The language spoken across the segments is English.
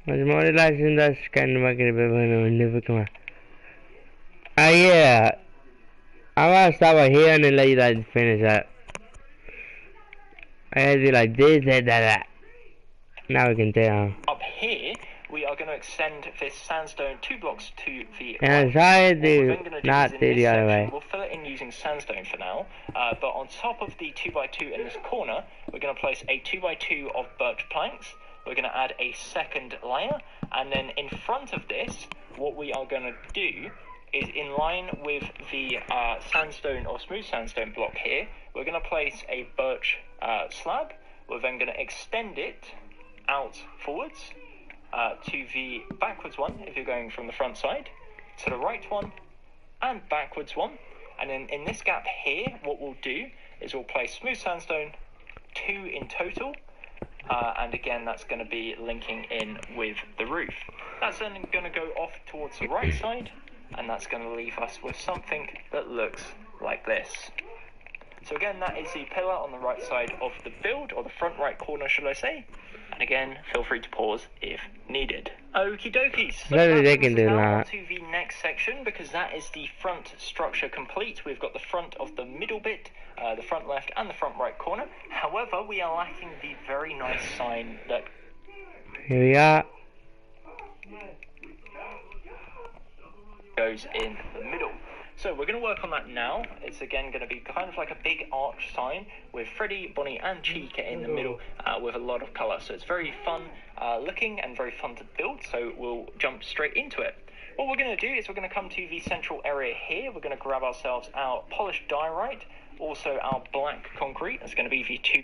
مجموعة لازم ده كان ما قريب منه اللي بكما yeah, I'm gonna stop right here and then let you guys finish that. I gotta do like this and that. Now we can tell. Up here, we are going to extend this sandstone 2 blocks to the And try to do not do the other way. We'll fill it in using sandstone for now, but on top of the 2x2 in this corner, we're going to place a 2x2 of birch planks. We're going to add a second layer, and then in front of this, what we are going to do is in line with the sandstone or smooth sandstone block here, we're going to place a birch slab. We're then going to extend it out forwards to the backwards one if you're going from the front side, to the right one, and backwards one. And then in this gap here, what we'll do is we'll place smooth sandstone, 2 in total, and again that's going to be linking in with the roof. That's then going to go off towards the right side, and that's going to leave us with something that looks like this. So again, that is the pillar on the right side of the build, or the front right corner should I say. And again, feel free to pause if needed. Okie dokie, so that brings us now onto the next section, because that is the front structure complete. We've got the front of the middle bit, the front left and the front right corner. However, we are lacking the very nice sign that... Here we are. ...goes in the middle. So we're going to work on that now. It's again going to be kind of like a big arch sign with Freddy, Bonnie and Chica in the middle with a lot of colour. So it's very fun looking and very fun to build, so we'll jump straight into it. What we're going to do is we're going to come to the central area here. We're going to grab ourselves our polished diorite, also our black concrete. That's going to be the 2...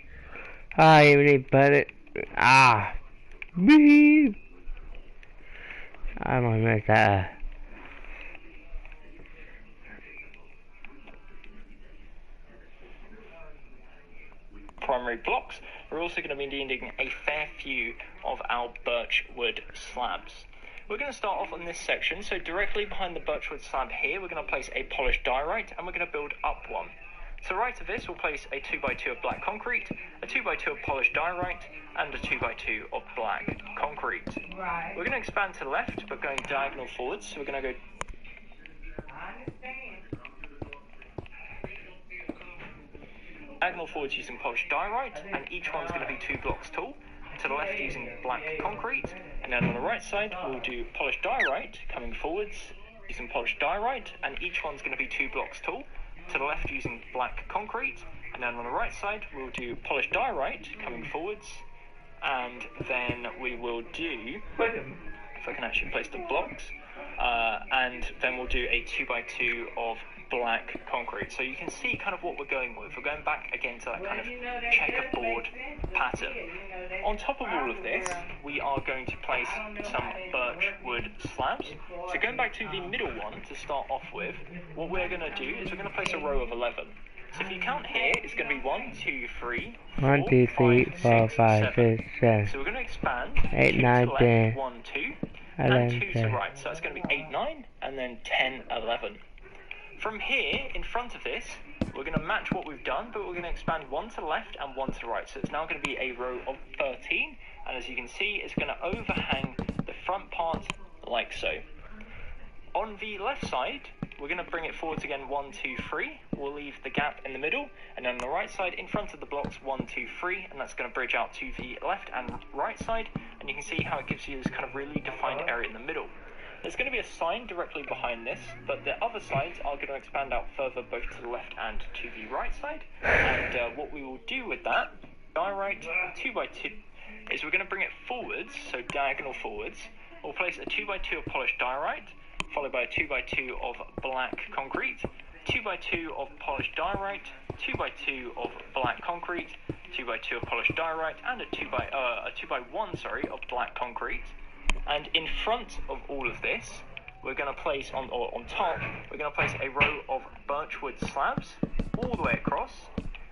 I really put it... Beep! I'm gonna miss that. Primary blocks. We're also going to be needing a fair few of our birch wood slabs. We're going to start off on this section, so directly behind the birch wood slab here, we're going to place a polished diorite, and we're going to build up one. To the right of this, we'll place a 2x2 of black concrete, a 2x2 of polished diorite, and a 2x2 of black concrete. Right. We're going to expand to the left, but going diagonal forwards, so we're going to go... diagonal forwards using polished diorite, and each one's going to be 2 blocks tall. To the left using black concrete, and then on the right side we'll do polished diorite coming forwards using polished diorite, and each one's going to be 2 blocks tall. To the left using black concrete, and then on the right side we'll do polished diorite coming forwards, and then we will do, if I can actually place the blocks, and then we'll do a 2x2 of black concrete. So you can see kind of what we're going with. We're going back again to that kind of checkerboard pattern. On top of all of this, we are going to place some birch wood slabs. So going back to the middle one to start off with, what we're going to do is we're going to place a row of 11. So if you count here, it's going to be 1, 2, 3, 4, 1, 2, 3, 4, 5, 6, 7. So we're going to expand 8, 9, 10. 1, 2, 11, and 2 to the right. So that's going to be 8, 9, and then 10, 11. From here, in front of this, we're going to match what we've done, but we're going to expand 1 to the left and 1 to the right. So it's now going to be a row of 13, and as you can see, it's going to overhang the front part like so. On the left side, we're going to bring it forwards again 1, 2, 3. We'll leave the gap in the middle, and then on the right side, in front of the blocks, 1, 2, 3, and that's going to bridge out to the left and right side, and you can see how it gives you this kind of really defined area in the middle. There's going to be a sign directly behind this, but the other sides are going to expand out further both to the left and to the right side. And what we will do with that, diorite 2x2, is we're going to bring it forwards, so diagonal forwards. We'll place a 2x2 of polished diorite, followed by a 2x2 of black concrete, 2x2 of polished diorite, 2x2 of black concrete, 2x2 of polished diorite, and a 2x1 of black concrete. And in front of all of this, we're going to place on top, we're going to place a row of birchwood slabs all the way across.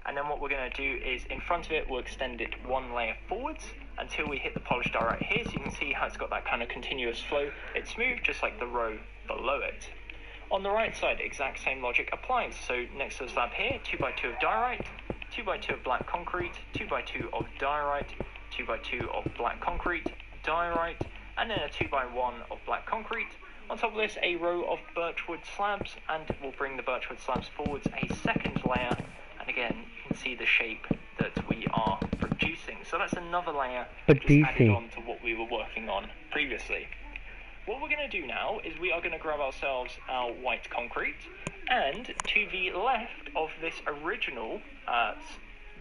And then what we're going to do is in front of it, we'll extend it 1 layer forwards until we hit the polished diorite here. So you can see how it's got that kind of continuous flow. It's smooth, just like the row below it. On the right side, exact same logic applies. So next to the slab here, 2x2 of diorite, 2x2 of black concrete, 2x2 of diorite, 2x2 of black concrete, diorite, and then a 2x1 of black concrete. On top of this, a row of birchwood slabs, and we'll bring the birchwood slabs forwards a second layer, and again, you can see the shape that we are producing. So that's another layer just added on to what we were working on previously. What we're going to do now is we are going to grab ourselves our white concrete, and to the left of this original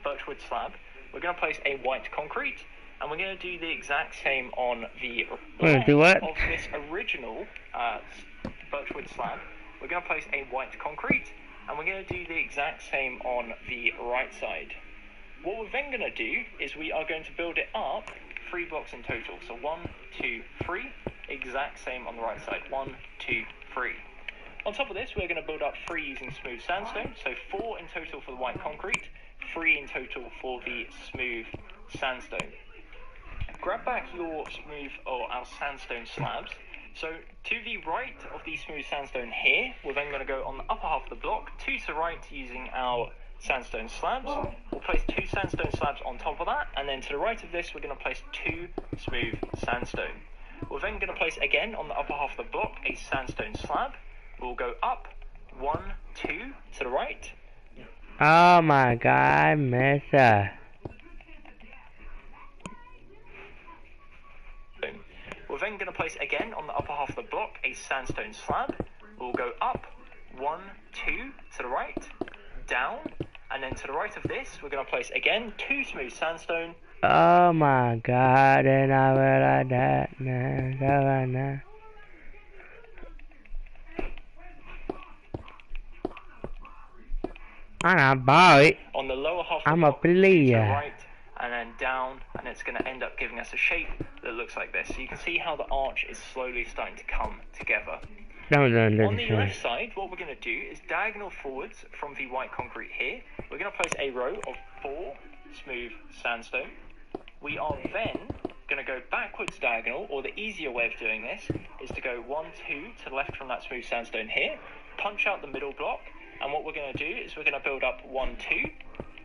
birchwood slab, we're going to place a white concrete, and we're going to do the exact same on the left of this original birchwood slab. We're going to place a white concrete, and we're going to do the exact same on the right side. What we're then going to do is we are going to build it up 3 blocks in total. So 1, 2, 3, exact same on the right side. 1, 2, 3. On top of this, we're going to build up 3 using smooth sandstone. So 4 in total for the white concrete, 3 in total for the smooth sandstone. Grab back your smooth or our sandstone slabs. So to the right of the smooth sandstone here, we're then going to go on the upper half of the block, 2 to the right using our sandstone slabs. We'll place 2 sandstone slabs on top of that, and then to the right of this, we're going to place 2 smooth sandstone. We're then going to place again on the upper half of the block a sandstone slab. We'll go up 1, 2 to the right. Oh my God, Mesa. We're then going to place again on the upper half of the block a sandstone slab. We'll go up 1, 2 to the right, down, and then to the right of this, we're going to place again 2 smooth sandstone. Oh my God, and I will like that now. I'm a boy. On the lower half of I'm the a block, 2 to the player. right, and then down, and it's going to end up giving us a shape that looks like this. So you can see how the arch is slowly starting to come together. On the left side, what we're going to do is diagonal forwards from the white concrete here. We're going to place a row of 4 smooth sandstone. We are then going to go backwards diagonal, or the easier way of doing this is to go 1, 2 to the left from that smooth sandstone here, punch out the middle block, and what we're going to do is we're going to build up 1, 2.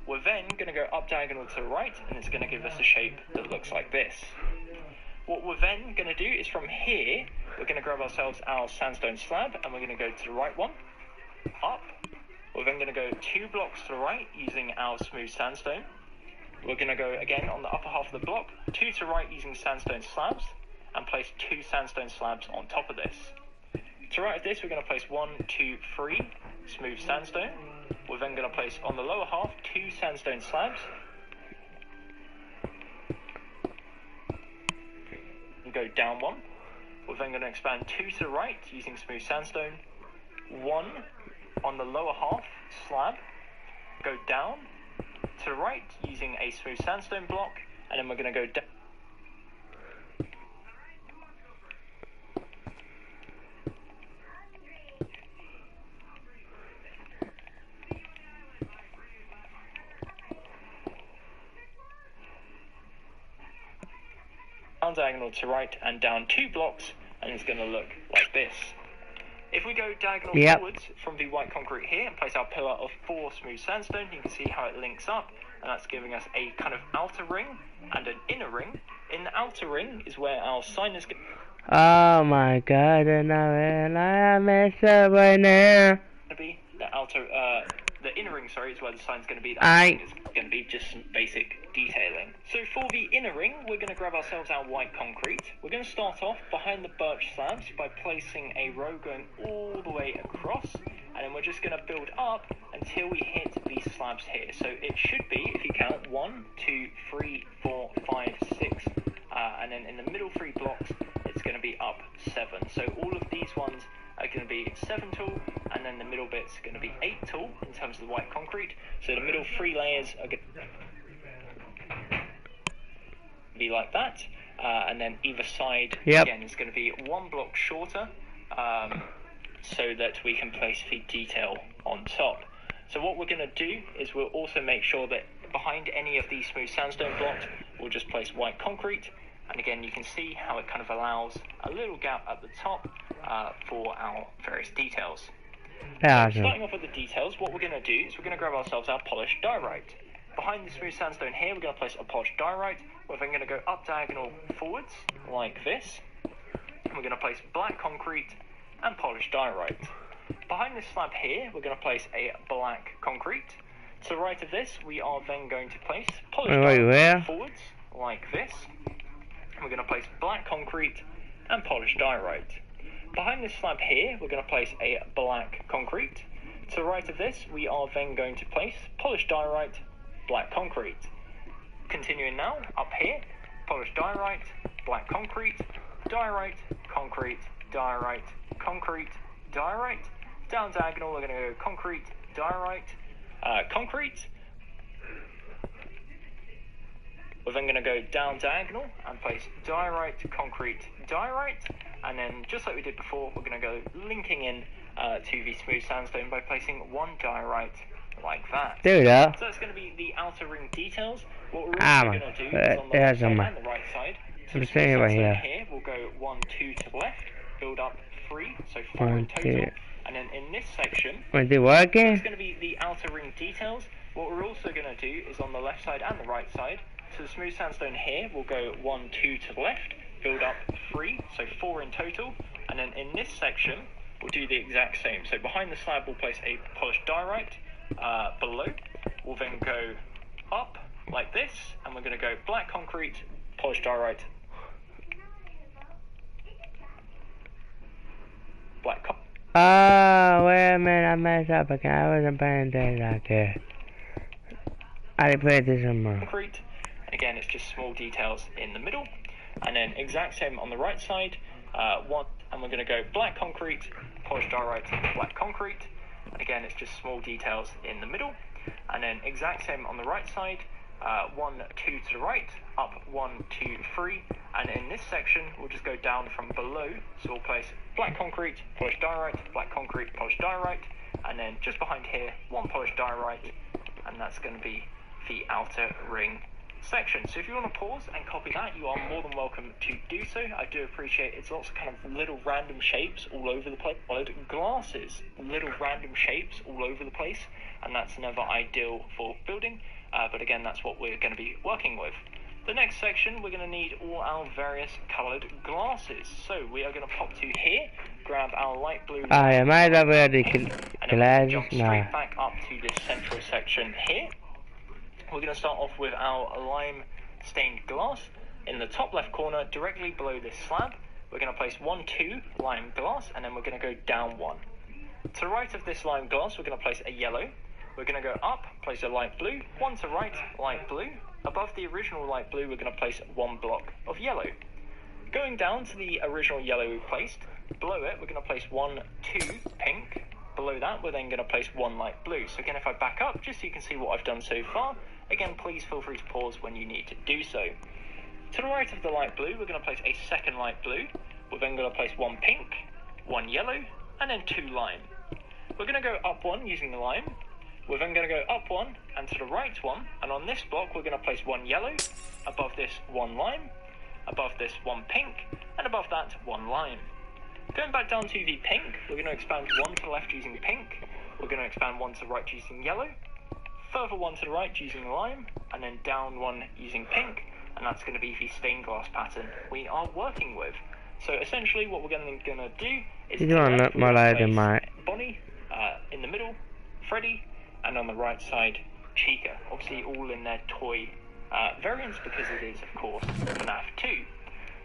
We're then going to go up diagonal to the right, and it's going to give us a shape that looks like this. What we're then going to do is from here, we're going to grab ourselves our sandstone slab, and we're going to go to the right one, up. We're then going to go 2 blocks to the right using our smooth sandstone. We're going to go again on the upper half of the block, 2 to the right using sandstone slabs, and place 2 sandstone slabs on top of this. To the right of this, we're going to place 1, 2, 3 smooth sandstone. We're then going to place on the lower half 2 sandstone slabs. And go down 1. We're then going to expand 2 to the right using smooth sandstone. 1 on the lower half slab. Go down to the right using a smooth sandstone block, and then we're going to go down. Diagonal to right and down 2 blocks, and it's going to look like this. If we go diagonal forwards from the white concrete here and place our pillar of 4 smooth sandstone, you can see how it links up, and that's giving us a kind of outer ring and an inner ring. In the outer ring is where our sign is going Oh my God, and I mess up right now. to be. The inner ring, sorry, is where the sign's going to be. The outer ring is going to be just some basic detailing. So for the inner ring, we're going to grab ourselves our white concrete. We're going to start off behind the birch slabs by placing a row going all the way across, and then we're just going to build up until we hit these slabs here. So it should be, if you count, 1, 2, 3, 4, 5, 6, and then in the middle 3 blocks, it's going to be up 7. So all of these ones are going to be 7 tall, and then the middle bit's going to be 8 tall in terms of the white concrete. So the middle 3 layers are going to be like that, and then either side again is going to be 1 block shorter, so that we can place the detail on top. So what we're going to do is we'll also make sure that behind any of these smooth sandstone blocks, we'll just place white concrete. And again, you can see how it kind of allows a little gap at the top for our various details. So starting off with the details, what we're going to do is we're going to grab ourselves our polished diorite. Behind the smooth sandstone here, we're going to place a polished diorite. We're then going to go up diagonal forwards, like this. we're going to place black concrete and polished diorite. Behind this slab here, we're going to place a black concrete. To the right of this, we are then going to place polished diorite forwards, like this. We're going to place black concrete and polished diorite. Behind this slab here, we're going to place a black concrete. To the right of this, we are then going to place polished diorite, black concrete. Continuing now, up here, polished diorite, black concrete, diorite, concrete, diorite, concrete, diorite. Down diagonal, we're going to go concrete, diorite, concrete. We're then going to go down diagonal and place diorite, concrete, diorite. And then, just like we did before, we're going to go linking in to the smooth sandstone by placing one diorite like that. There we go. So that's going to be the outer ring details. What we're also going to do is on the left side and the right side. So the smooth sandstone here, we'll go 1, 2 to the left, build up 3, so 4 in total. And then in this section, so it's going to be the outer ring details. What we're also going to do is on the left side and the right side. So the smooth sandstone here, we'll go 1, 2 to the left, build up 3, so 4 in total. And then in this section, we'll do the exact same. So behind the slab, we'll place a polished diorite. Below, we'll then go up like this, and we're going to go black concrete, polished diorite, black concrete. Oh, wait a minute, I messed up again. I wasn't paying attention out there. I didn't pay attention more. Concrete. And again, it's just small details in the middle. And then exact same on the right side. One, and we're going to go black concrete, polished diorite, black concrete. And again, it's just small details in the middle. And then exact same on the right side. 1, 2 to the right, up 1, 2, 3, and in this section we'll just go down from below, so we'll place black concrete, polished diorite, black concrete, polished diorite, and then just behind here, 1 polished diorite, and that's going to be the outer ring section. So if you want to pause and copy that, you are more than welcome to do so. I do appreciate it's lots of kind of little random shapes all over the place, glasses, little random shapes all over the place, and that's never ideal for building. But again, that's what we're going to be working with. The next section, we're going to need all our various coloured glasses. So we are going to pop to here, grab our light blue, am I already and then we'll jump straight back up to this central section here. We're going to start off with our lime stained glass. In the top left corner, directly below this slab, we're going to place 1, 2 lime glass, and then we're going to go down 1. To the right of this lime glass, we're going to place a yellow. We're going to go up, place a light blue, 1 to right, light blue. Above the original light blue, we're going to place 1 block of yellow. Going down to the original yellow we placed, below it, we're going to place 1, 2 pink. Below that, we're then going to place 1 light blue. So again, if I back up, just so you can see what I've done so far, again, please feel free to pause when you need to do so. To the right of the light blue, we're going to place a second light blue. We're then going to place 1 pink, 1 yellow, and then 2 lime. We're going to go up 1 using the lime. We're then going to go up 1 and to the right 1, and on this block we're going to place 1 yellow, above this 1 lime, above this 1 pink, and above that 1 lime. Going back down to the pink, we're going to expand 1 to the left using pink, we're going to expand 1 to the right using yellow, further 1 to the right using lime, and then down 1 using pink, and that's going to be the stained glass pattern we are working with. So essentially what we're going to do is Bonnie, in the middle, Freddy, and on the right side, Chica. Obviously all in their toy variants, because it is, of course, FNAF 2.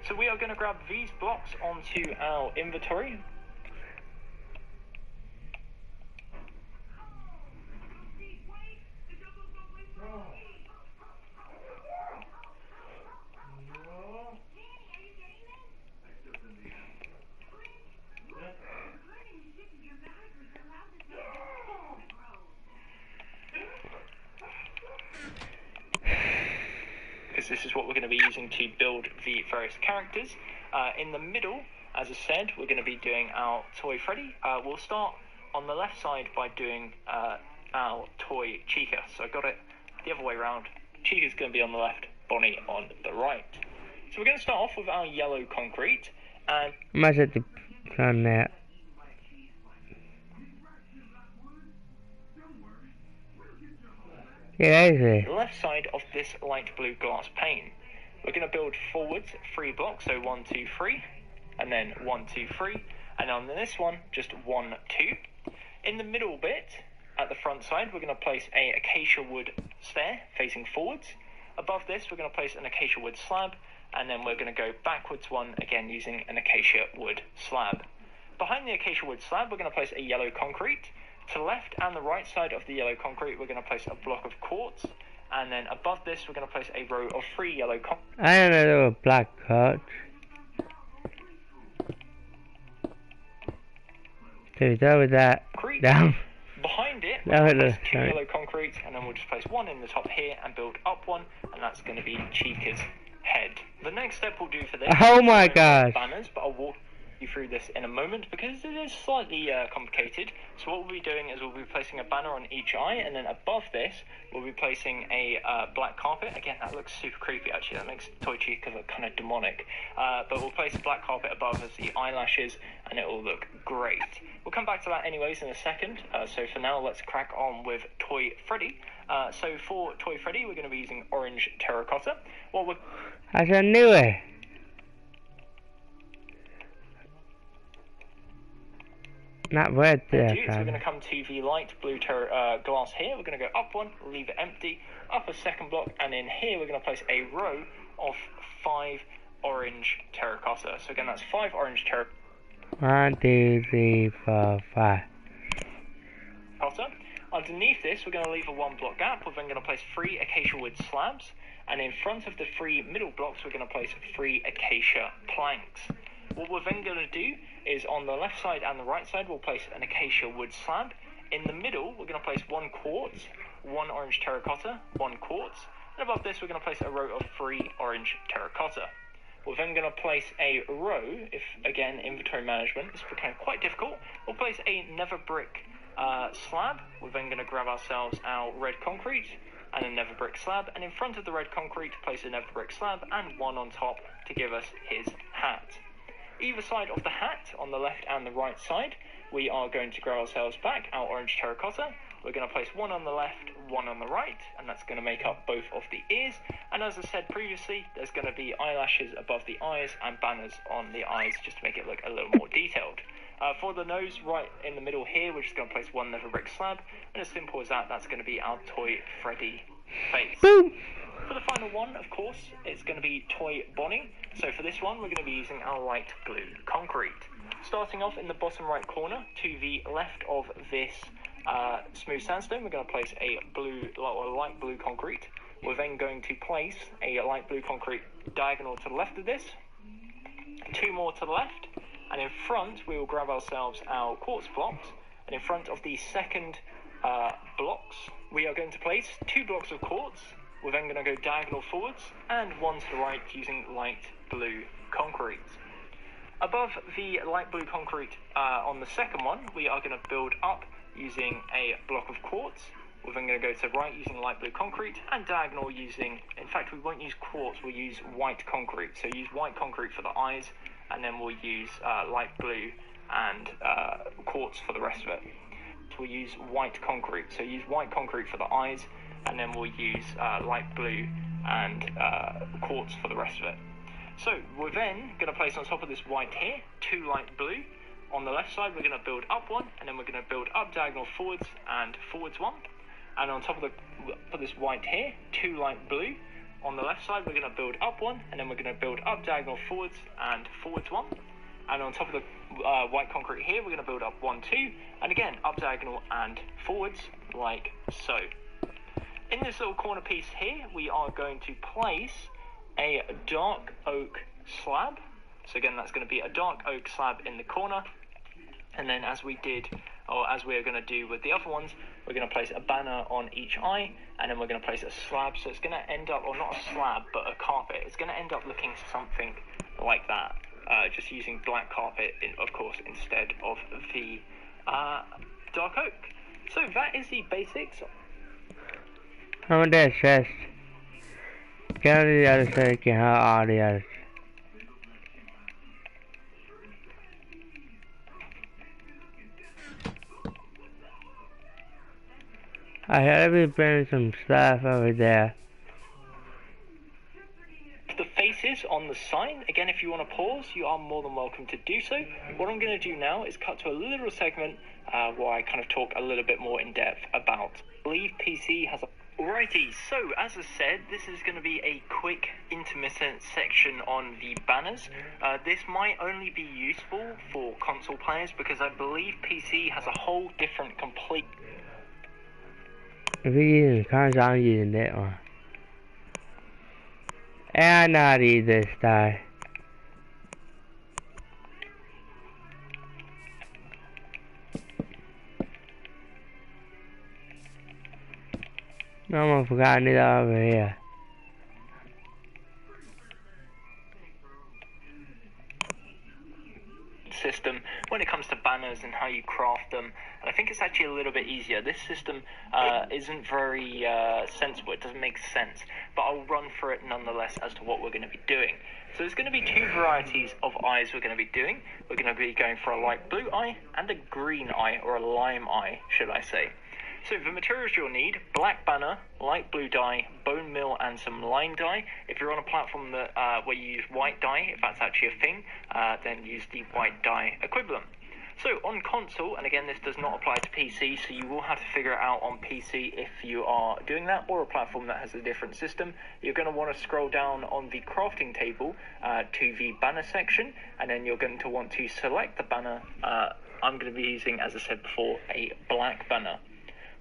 So we are going to grab these blocks onto our inventory. This is what we're going to be using to build the various characters. In the middle, as I said, we're going to be doing our toy Freddy. We'll start on the left side by doing our toy Chica. So I got it the other way around. Chica's going to be on the left, Bonnie on the right. So we're going to start off with our yellow concrete. And I set the on that. Yeah, the left side of this light blue glass pane. We're going to build forwards 3 blocks, so 1, 2, 3. and then 1, 2, 3. And on this one, just 1, 2. In the middle bit, at the front side, we're going to place a acacia wood stair facing forwards. Above this, we're going to place an acacia wood slab, and then we're going to go backwards one, again using an acacia wood slab. Behind the acacia wood slab, we're going to place a yellow concrete. To the left and the right side of the yellow concrete, we're going to place a block of quartz. And then above this, we're going to place a row of 3 yellow concrete. I don't know, they were black quartz. Dude, that was that. Down. Behind it, we're going to place 2 yellow concrete, and then we'll just place 1 in the top here and build up 1, and that's going to be Chica's head. The next step we'll do for this oh my gosh. Banners, but I'll walk you through this in a moment because it is slightly complicated. So what we'll be doing is we'll be placing a banner on each eye, and then above this we'll be placing a black carpet. Again, that looks super creepy actually, that makes Toy Chica look kind of demonic, but we'll place a black carpet above as the eyelashes, and it will look great. We'll come back to that anyways in a second, so for now let's crack on with Toy Freddy. So for Toy Freddy, we're going to be using orange terracotta. I knew it. Not red there. So we're going to come to the light blue glass here. We're going to go up 1, leave it empty, up a second block, and in here we're going to place a row of 5 orange terracotta. So again, that's 5 orange terracotta. 1, 2, 3, 4, 5. Underneath this, we're going to leave a 1 block gap. We're then going to place 3 acacia wood slabs, and in front of the 3 middle blocks, we're going to place 3 acacia planks. What we're then going to do is on the left side and the right side, we'll place an acacia wood slab. In the middle, we're going to place 1 quartz, 1 orange terracotta, 1 quartz, and above this, we're going to place a row of 3 orange terracotta. We're then going to place a row, if again, inventory management is becoming quite difficult, we'll place a nether brick slab. We're then going to grab ourselves our red concrete and a nether brick slab, and in front of the red concrete, place a nether brick slab and 1 on top to give us his hat. Either side of the hat, on the left and the right side, we are going to grab ourselves back our orange terracotta. We're going to place 1 on the left, 1 on the right, and that's going to make up both of the ears. And as I said previously, there's going to be eyelashes above the eyes and banners on the eyes, just to make it look a little more detailed. For the nose, right in the middle here, we're just going to place 1 nether brick slab, and as simple as that, that's going to be our Toy Freddy face. Boom. For the final one, of course, it's going to be Toy Bonnie. So for this one, we're going to be using our light blue concrete. Starting off in the bottom right corner, to the left of this smooth sandstone, we're going to place a light blue concrete. We're then going to place a light blue concrete diagonal to the left of this, 2 more to the left, and in front we will grab ourselves our quartz blocks, and in front of the second blocks we are going to place 2 blocks of quartz. We're then going to go diagonal forwards and 1 to the right using light blue concrete. Above the light blue concrete on the second one, we are going to build up using a block of quartz. We're then going to go to the right using light blue concrete and diagonal using, in fact we won't use quartz, we'll use white concrete. So use white concrete for the eyes, and then we'll use light blue and quartz for the rest of it. So we'll use white concrete, so use white concrete for the eyes, and then we'll use light blue and quartz for the rest of it. So we're then going to place on top of this white here 2 light blue. On the left side we're going to build up 1, and then we're going to build up diagonal forwards and forwards 1. And on top of this white here, 2 light blue. On the left side we're going to build up 1, and then we're going to build up diagonal forwards and forwards 1. And on top of the white concrete here we're going to build up 1, 2, and again up diagonal and forwards like so. In this little corner piece here, we are going to place a dark oak slab. So again, that's going to be a dark oak slab in the corner. And then as we are going to do with the other ones, we're going to place a banner on each eye, and then we're going to place a slab. So it's going to end up, or not a slab, but a carpet. It's going to end up looking something like that. Just using black carpet, of course, instead of the dark oak. So that is the basics. I'm on that chest. Get on the other side, get out of the other side. I had to burn some stuff over there. The faces on the sign Again, if you want to pause, you are more than welcome to do so. What I'm going to do now is cut to a little segment where I kind of talk a little bit more in depth about. I believe PC has a... Alrighty, so as I said, this is going to be a quick intermittent section on the banners. This might only be useful for console players because I believe PC has a whole different complete... We can't sound using that one. And I not eat this die. No, I forgot it over here. System when it comes to banners and how you craft them, and I think it's actually a little bit easier. This system isn't very sensible, it doesn't make sense, but I'll run through it nonetheless as to what we're going to be doing. So there's going to be two varieties of eyes we're going to be doing. We're going to be going for a light blue eye and a green eye, or a lime eye should I say. So the materials you'll need: black banner, light blue dye, bone meal and some line dye. If you're on a platform that where you use white dye, if that's actually a thing, then use the white dye equivalent. So on console, and again this does not apply to PC, so you will have to figure it out on PC if you are doing that, or a platform that has a different system. You're going to want to scroll down on the crafting table to the banner section, and then you're going to want to select the banner. I'm going to be using, as I said before, a black banner.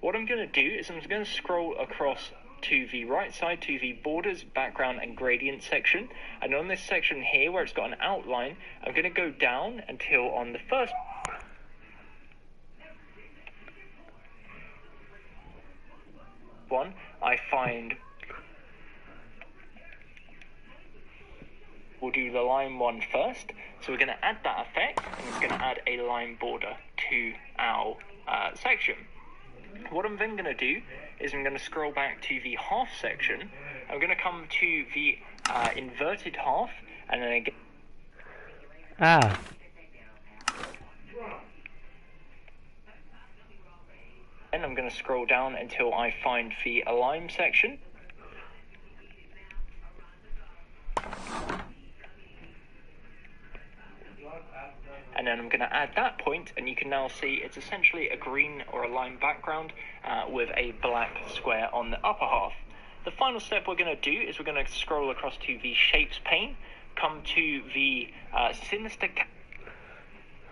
What I'm going to do is I'm going to scroll across to the right side to the borders, background and gradient section, and on this section here where it's got an outline, I'm going to go down until on the first one I find. We'll do the line one first, so we're going to add that effect, and it's going to add a line border to our section. What I'm then going to do is I'm going to scroll back to the half section. I'm going to come to the inverted half, and then again. And I'm going to scroll down until I find the align section. And then I'm going to add that point, and you can now see it's essentially a green or a lime background with a black square on the upper half. The final step we're going to do is we're going to scroll across to the shapes pane, come to the sinister...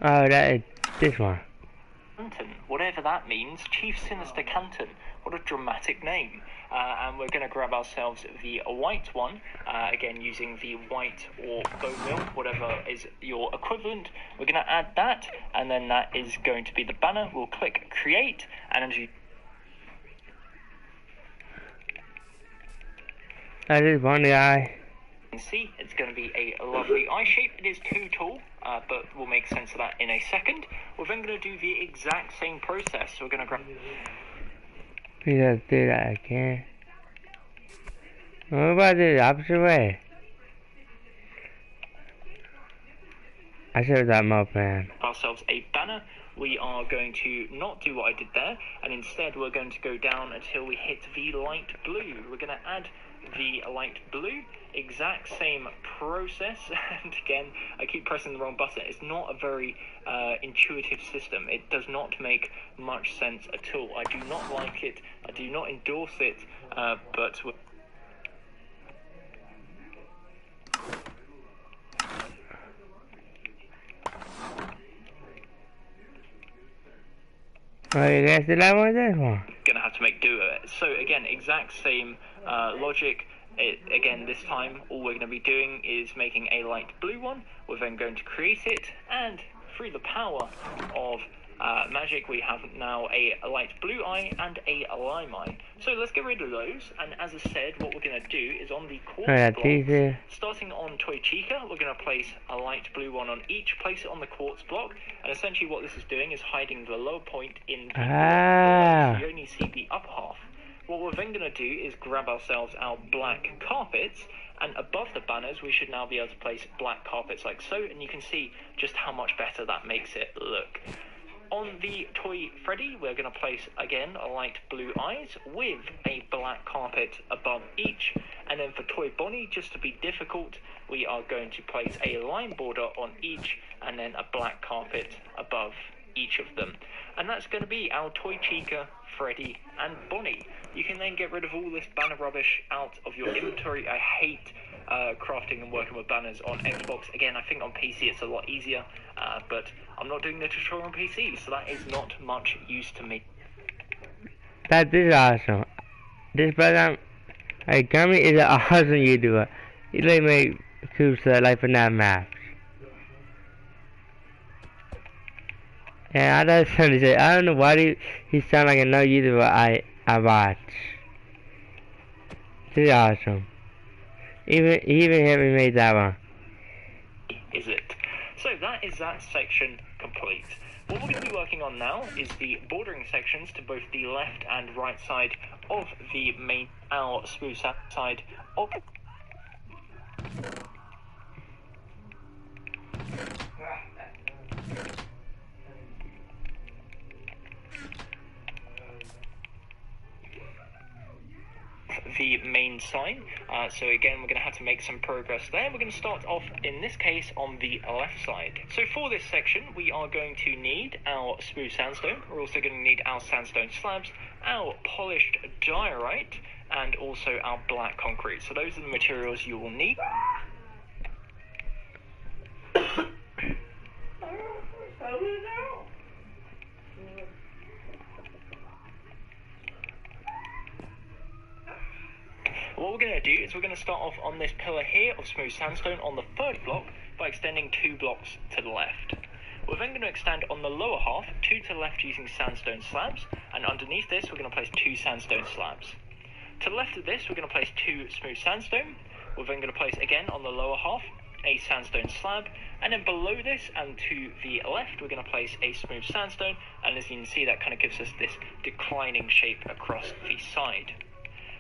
Oh, that is this one. Canton, whatever that means, Chief Sinister Canton. What a dramatic name. And we're going to grab ourselves the white one, again using the white or bone meal, whatever is your equivalent. We're going to add that, and then that is going to be the banner. We'll click create, and as you that is one guy. can see, it's going to be a lovely eye shape. It is too tall, but we'll make sense of that in a second. We're then going to do the exact same process. So we're going to grab... We just do that again. What about the opposite way? I should have done more plan. Ourselves a banner. We are going to not do what I did there, and instead we're going to go down until we hit the light blue. We're going to add the light blue, exact same process, and again I keep pressing the wrong button. It's not a very intuitive system. It does not make much sense at all. I do not like it, I do not endorse it, but oh, you guys did that one, this one? Gonna have to make do of it. So again, exact same logic. Again, this time all we're going to be doing is making a light blue one. We're then going to create it, and through the power of magic, we have now a light blue eye and a lime eye. So let's get rid of those, and as I said, what we're going to do is on the quartz block, starting on Toy Chica, we're going to place a light blue one on each, place it on the quartz block, and essentially what this is doing is hiding the low point in the block, so you only see the upper half. What we're then going to do is grab ourselves our black carpets, and above the banners we should now be able to place black carpets like so, and you can see just how much better that makes it look. On the toy Freddy, we're going to place, again, light blue eyes with a black carpet above each. And then for toy Bonnie, just to be difficult, we are going to place a line border on each and then a black carpet above each of them. And that's going to be our toy Chica, Freddy and Bonnie. You can then get rid of all this banner rubbish out of your inventory. I hate crafting and working with banners on Xbox. Again, I think on PC it's a lot easier, but I'm not doing the tutorial on PC, so that is not much use to me. That is awesome. This program, like, Gummy is an awesome YouTuber. He like make cool stuff like FNAF maps. And I just to say, I don't know why he sound like another YouTuber I watch. This is awesome. He even helped me make that one. Is it? So that is that section complete. What we're going to be working on now is the bordering sections to both the left and right side of the main, our smooth side of the main sign. So again, we're going to have to make some progress there. We're going to start off, in this case, on the left side. So for this section, we are going to need our smooth sandstone. We're also going to need our sandstone slabs, our polished diorite, and also our black concrete. So those are the materials you will need. What we're going to do is we're going to start off on this pillar here of smooth sandstone on the third block by extending 2 blocks to the left. We're then going to extend on the lower half 2 to the left using sandstone slabs, and underneath this we're going to place 2 sandstone slabs. To the left of this we're going to place 2 smooth sandstone. We're then going to place again on the lower half a sandstone slab, and then below this and to the left we're going to place a smooth sandstone, and as you can see that kind of gives us this declining shape across the side.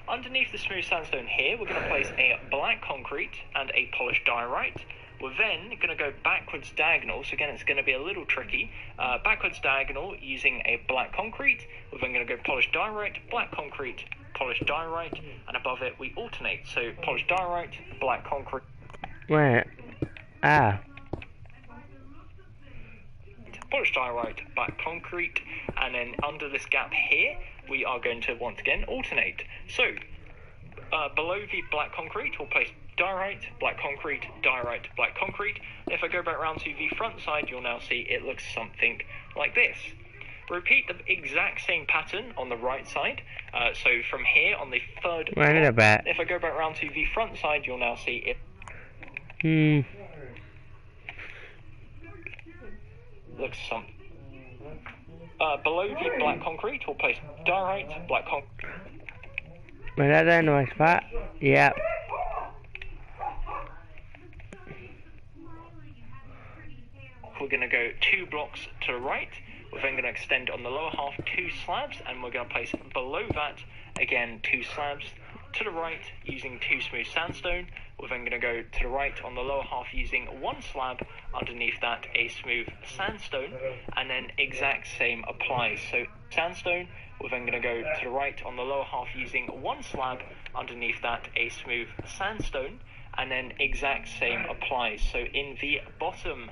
Underneath the smooth sandstone here, we're going to place a black concrete and a polished diorite. We're then going to go backwards diagonal, so again it's going to be a little tricky. Backwards diagonal using a black concrete. We're then going to go polished diorite, black concrete, polished diorite, and above it we alternate. So polished diorite, black concrete. Wait. Polished diorite, black concrete, and then under this gap here we are going to once again alternate. So below the black concrete we'll place diorite, black concrete, diorite, black concrete. If I go back around to the front side, you'll now see it looks something like this. Repeat the exact same pattern on the right side. So from here on the third block, if I go back around to the front side, you'll now see it looks something. Below the black concrete, we'll place diorite, black concrete. Was that the nice spot? Yep. We're going to go 2 blocks to the right. We're then going to extend on the lower half 2 slabs, and we're going to place below that again 2 slabs. To the right using 2 smooth sandstone. We're then going to go to the right on the lower half using 1 slab, underneath that a smooth sandstone, and then exact same applies. So sandstone, we're then going to go to the right on the lower half using 1 slab, underneath that a smooth sandstone, and then exact same applies. So in the bottom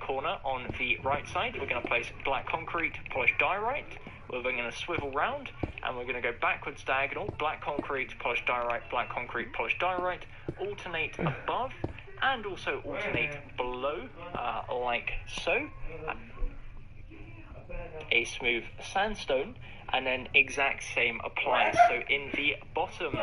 corner on the right side, we're going to place black concrete, polished diorite. We're then going to swivel round, and we're going to go backwards diagonal, black concrete, polished diorite, black concrete, polished diorite, alternate above, and also alternate below, like so. A smooth sandstone, and then exact same applies. So in the bottom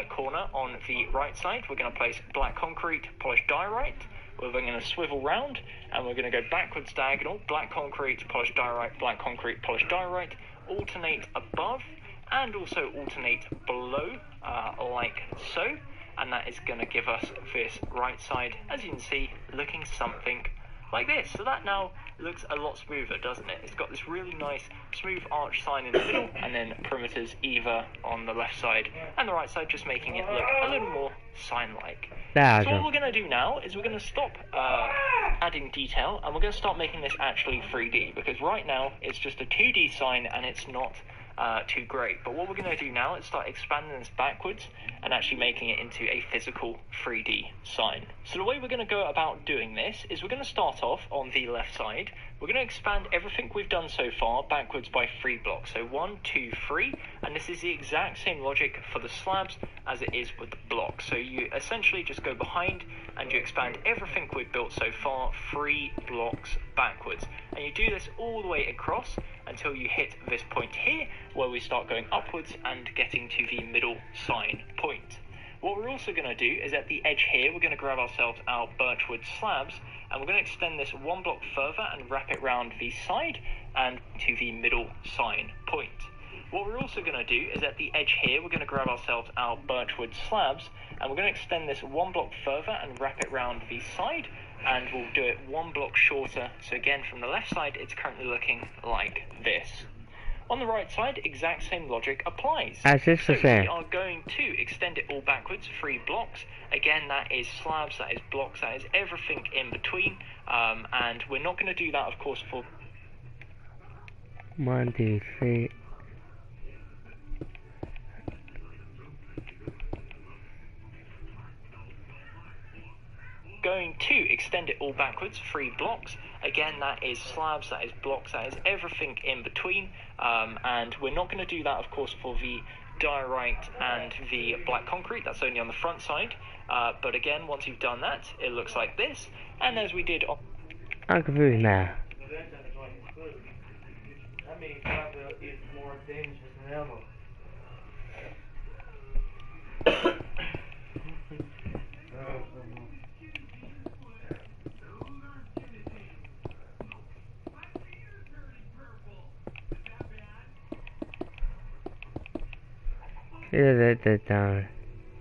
corner on the right side, we're going to place black concrete, polished diorite. We're then going to swivel round, and we're going to go backwards diagonal, black concrete, polished diorite, black concrete, polished diorite, alternate above, and also alternate below, like so. And that is going to give us this right side, as you can see, looking something like this. So that now looks a lot smoother, doesn't it? It's got this really nice smooth arch sign in the middle, and then perimeters either on the left side and the right side, just making it look a little more sign-like. So what we're going to do now is we're going to stop adding detail, and we're going to start making this actually 3D, because right now it's just a 2D sign and it's not too great. But what we're going to do now is start expanding this backwards and actually making it into a physical 3D sign. So the way we're going to go about doing this is we're going to start off on the left side. We're going to expand everything we've done so far backwards by 3 blocks. So 1, 2, 3, and this is the exact same logic for the slabs as it is with the blocks. So you essentially just go behind and you expand everything we've built so far 3 blocks backwards. And you do this all the way across until you hit this point here, where we start going upwards and getting to the middle sign point. What we're also going to do is at the edge here, we're going to grab ourselves our birchwood slabs, and we're going to extend this 1 block further and wrap it round the side and to the middle sign point. What we're also going to do is at the edge here, we're going to grab ourselves our birchwood slabs, and we're going to extend this 1 block further and wrap it round the side, and we'll do it 1 block shorter. So again, from the left side, it's currently looking like this. On the right side, exact same logic applies. As this So the same. we are going to extend it all backwards, 3 blocks. Again, that is slabs, that is blocks, that is everything in between. And we're not going to do that, of course, for 1, 2, 3. going to extend it all backwards, 3 blocks. Again, that is slabs, that is blocks, that is everything in between. And we're not going to do that, of course, for the diorite and the black concrete. That's only on the front side. But again, once you've done that, it looks like this. And as we did on... I'm confused now. That means copper is more dangerous than ever. Down.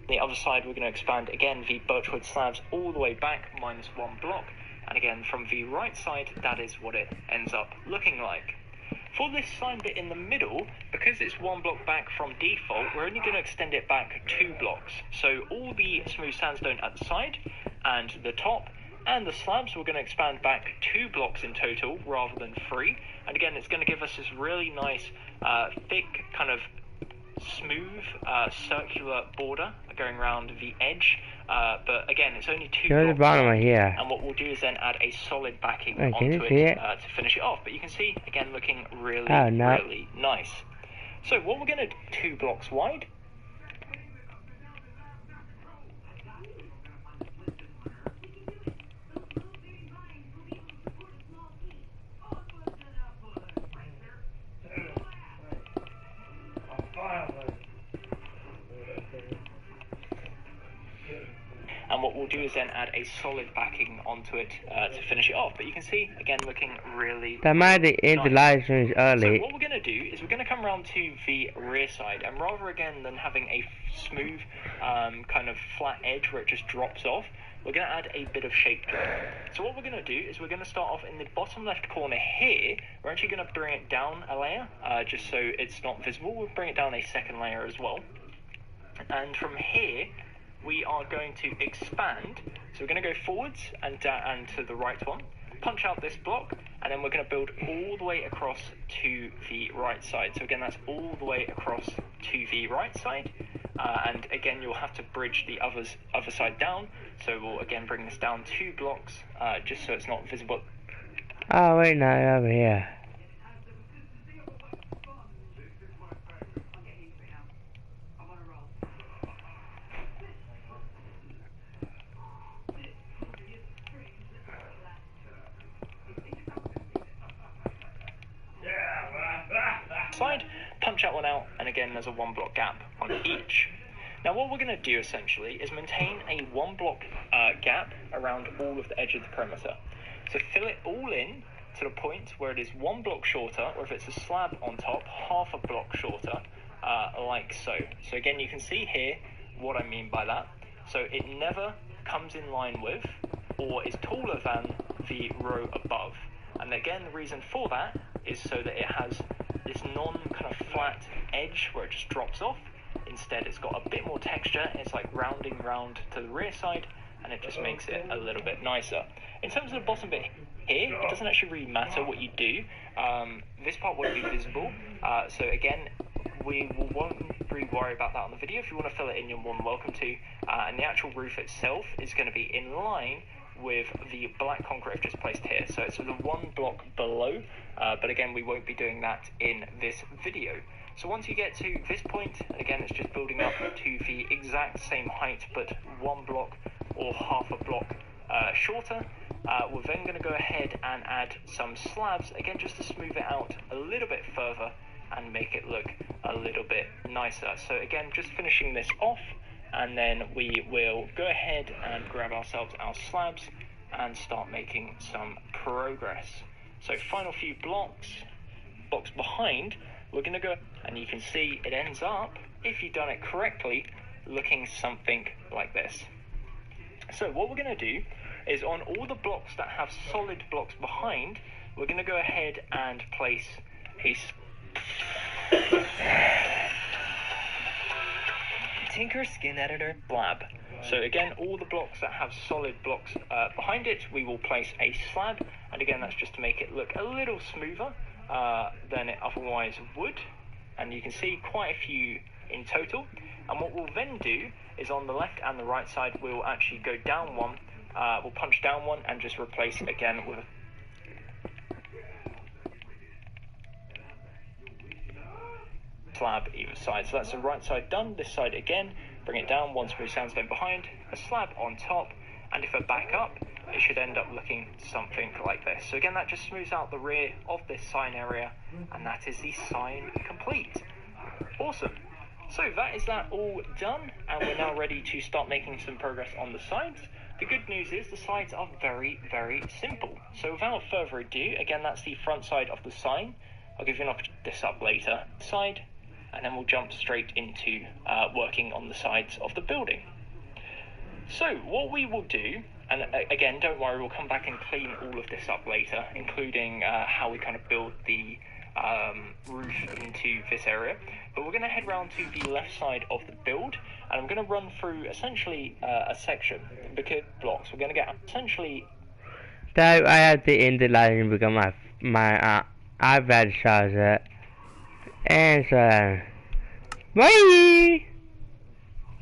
The other side, we're going to expand again the birchwood slabs all the way back, minus 1 block. And again, from the right side, that is what it ends up looking like. For this sign bit in the middle, because it's 1 block back from default, we're only going to extend it back 2 blocks. So all the smooth sandstone at the side and the top and the slabs, we're going to expand back 2 blocks in total rather than 3. And again, it's going to give us this really nice, thick, kind of smooth, circular border going around the edge. But again, it's only 2 Go to the blocks. bottom right here. And what we'll do is then add a solid backing Wait, can onto you see it it? to finish it off. But you can see, again, looking really, Oh, no. really nice. So what we're going to do, 2 blocks wide. And what we'll do is then add a solid backing onto it to finish it off. But you can see, again, looking really, That might be in the live streams So early. what we're going to do is we're going to come around to the rear side, and rather again than having a smooth kind of flat edge where it just drops off, we're going to add a bit of shape to it. So what we're going to do is we're going to start off in the bottom left corner here. We're actually going to bring it down a layer, just so it's not visible. We'll bring it down a second layer as well. And from here, we are going to expand. So we're going to go forwards and to the right one, punch out this block, and then we're going to build all the way across to the right side. So again, that's all the way across to the right side. And again, you'll have to bridge the other side down. So we'll again bring this down 2 blocks, just so it's not visible. Oh wait, no, over here. Side, punch that one out, and again there's a 1 block gap on each. Now what we're going to do essentially is maintain a 1 block gap around all of the edge of the perimeter. So fill it all in to the point where it is 1 block shorter, or if it's a slab on top, half a block shorter, like so. So again, you can see here what I mean by that. So it never comes in line with or is taller than the row above. And again, the reason for that is so that it has this non-kind of flat edge where it just drops off. Instead, it's got a bit more texture. It's like rounding round to the rear side, and and it just makes it a little bit nicer. In terms of the bottom bit here, it doesn't actually really matter what you do. This part won't be visible, so again, we won't really worry about that on the video. If you want to fill it in, you're more than welcome to. And the actual roof itself is going to be in line with the black concrete I've just placed here. So it's the one block below, but again, we won't be doing that in this video. So once you get to this point, and again, it's just building up to the exact same height, but one block or half a block shorter, we're then going to go ahead and add some slabs, again, just to smooth it out a little bit further and make it look a little bit nicer. So again, just finishing this off, and then we will go ahead and grab ourselves our slabs and start making some progress. So final few blocks behind, we're going to go, and you can see it ends up, if you've done it correctly, looking something like this. So what we're going to do is on all the blocks that have solid blocks behind, we're going to go ahead and place a Tinker Skin Editor slab. So again, all the blocks that have solid blocks behind it, we will place a slab, and again, that's just to make it look a little smoother than it otherwise would. And you can see quite a few in total. And what we'll then do is on the left and the right side, we'll actually go down one, we'll punch down one and just replace it again with a slab either side. So that's the right side done. This side again, bring it down, one smooth sandstone behind, a slab on top, and if I back up, it should end up looking something like this. So again, that just smooths out the rear of this sign area, and that is the sign complete. Awesome. So that is that all done, and we're now ready to start making some progress on the sides. The good news is the sides are very, very simple. So without further ado, again, that's the front side of the sign. I'll give you an opportunity to this up later. Side, and then we'll jump straight into working on the sides of the building. So what we will do, and again, don't worry, we'll come back and clean all of this up later, including how we kind of build the roof into this area. But we're going to head round to the left side of the build, and I'm going to run through essentially a section, because blocks, we're going to get essentially... Type I have to end the live because my iPad charger, and so bye.